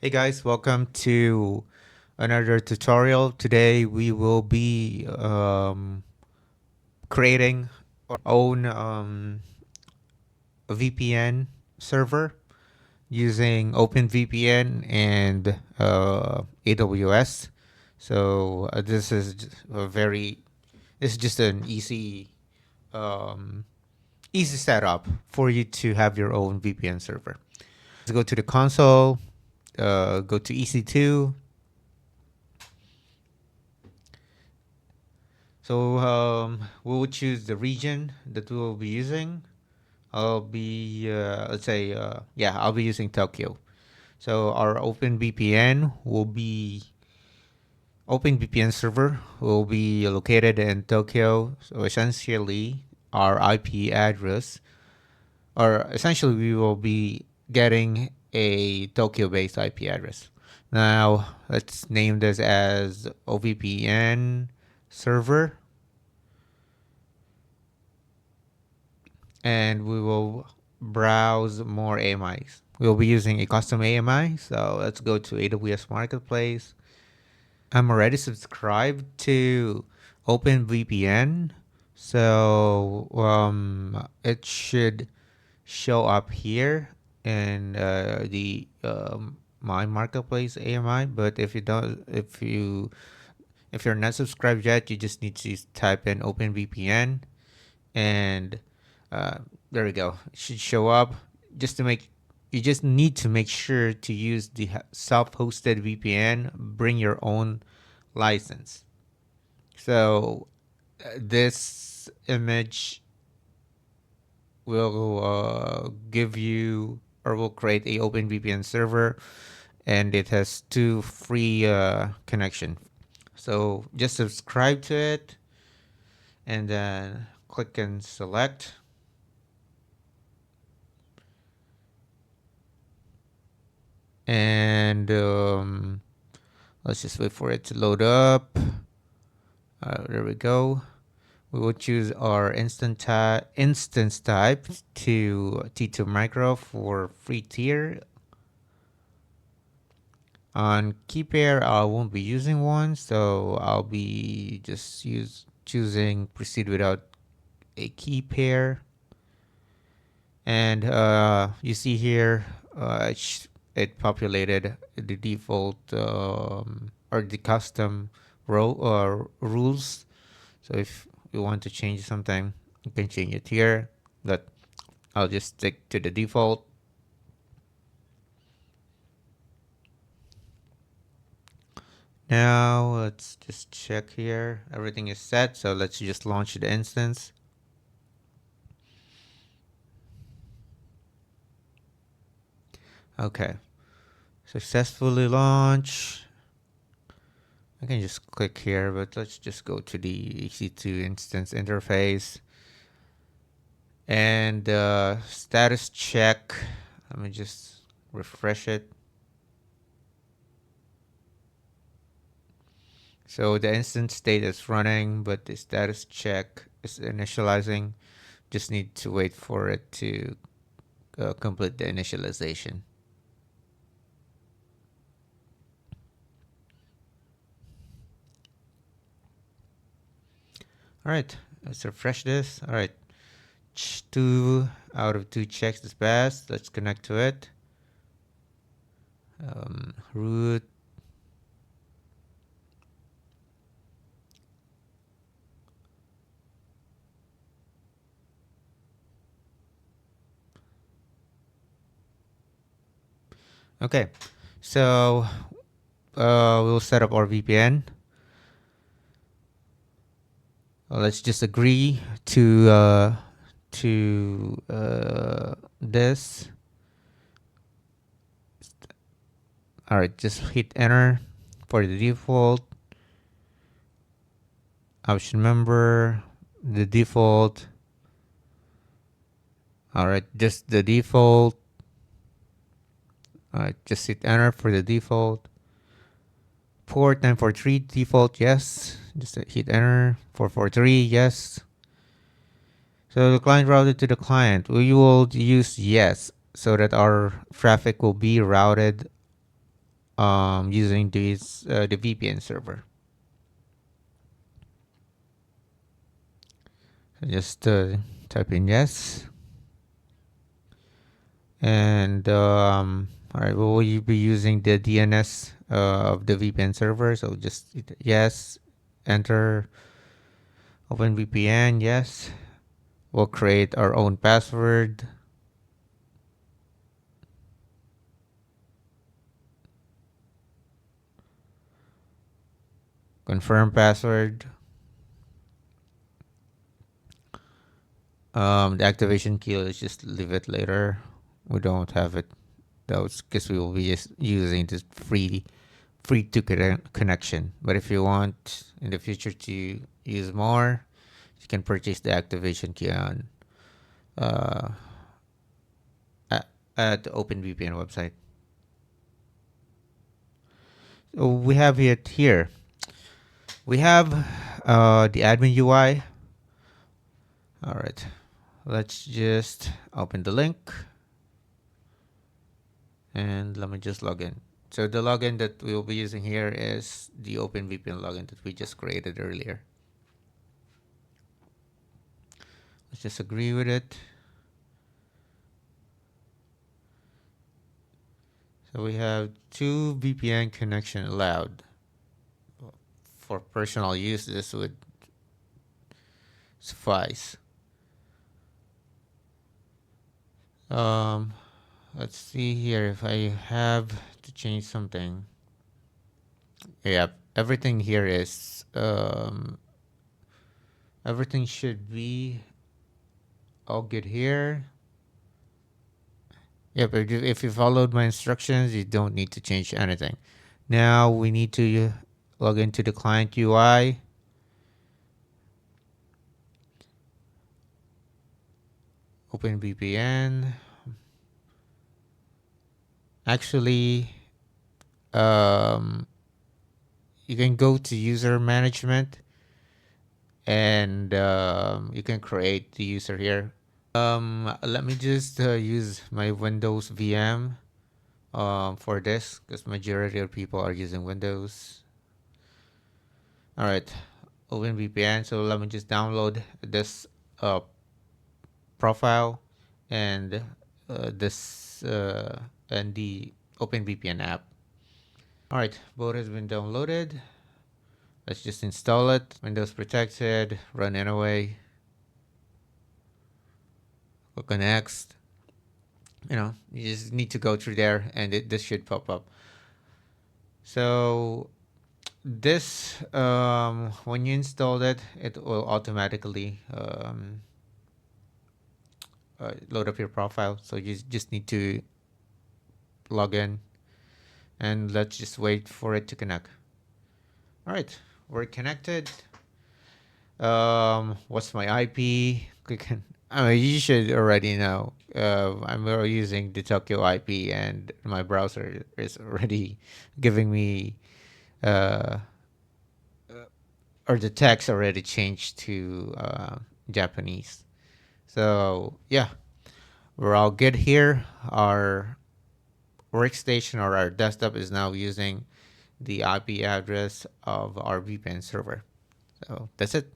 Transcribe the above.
Hey guys, welcome to another tutorial. Today we will be creating our own VPN server using OpenVPN and AWS. So this is just an um, easy setup for you to have your own VPN server. Let's go to the console, go to EC2. So we will choose the region that we will be using. I'll be I'll be using Tokyo. So our OpenVPN server will be located in Tokyo. So essentially, our IP address, or essentially, we will be getting a Tokyo-based IP address. Now let's name this as OVPN server, and we will browse more AMIs. We'll be using a custom AMI, so let's go to AWS Marketplace. I'm already subscribed to OpenVPN, so it should show up here in the my marketplace AMI. But if you're not subscribed yet, you just need to type in OpenVPN and uh, there we go. It should show up. Just to make You just need to make sure to use the self-hosted VPN. Bring your own license. So this image will give you or will create a OpenVPN server, and it has two free connection. So just subscribe to it, and then click and select. And let's just wait for it to load up. There we go. We will choose our instance type to T2 micro for free tier. On key pair, I won't be using one, so I'll be just choosing proceed without a key pair. And you see here, it populated the default or the custom rules. So if you want to change something, you can change it here. But I'll just stick to the default. Now let's just check here. Everything is set, so let's just launch the instance. Okay, successfully launch. I can just click here, but let's just go to the EC2 instance interface and status check. Let me just refresh it. So the instance state is running, but the status check is initializing. Just need to wait for it to complete the initialization. All right, let's refresh this. All right, 2 out of 2 checks is passed. Let's connect to it. Root. Okay, so we'll set up our VPN. Let's just agree to this. All right, just hit enter for the default. Option member, the default. All right, just the default. All right, just hit enter for the default. Port 943 default, yes. Just hit enter. 443, yes. So the client routed to the client. We will use yes so that our traffic will be routed using the VPN server. So just type in yes, and all right, will you be using the DNS of the VPN server? So just yes, enter OpenVPN, yes. We'll create our own password. Confirm password. The activation key, let's just leave it later. We don't have it. That's because we will be just using this free to connection. But if you want in the future to use more, you can purchase the activation key on uh, at the OpenVPN website. So we have it here. We have the admin UI. All right, let's just open the link and let me just log in. So the login that we will be using here is the OpenVPN login that we just created earlier. Let's just agree with it. So we have 2 VPN connection allowed. For personal use, this would suffice. Um, let's see here if I have to change something. Yeah, everything here is everything should be all good here. Yep, if you followed my instructions, you don't need to change anything. Now we need to log into the client UI. Open VPN. Actually, um, you can go to user management and you can create the user here. Let me just use my Windows VM for this because majority of people are using Windows. All right, open VPN. So let me just download this profile and this and the OpenVPN app. All right, both has been downloaded. Let's just install it. Windows protected. Run anyway. Click on next. You just need to go through there, and this should pop up. So this when you install it, it will automatically load up your profile. So you just need to log in, and let's just wait for it to connect. All right, we're connected. What's my IP? Click on. I mean, you should already know. I'm using the Tokyo IP, and my browser is already giving me, uh, or the text already changed to Japanese. So yeah, we're all good here. Our workstation or our desktop is now using the IP address of our VPN server. So that's it.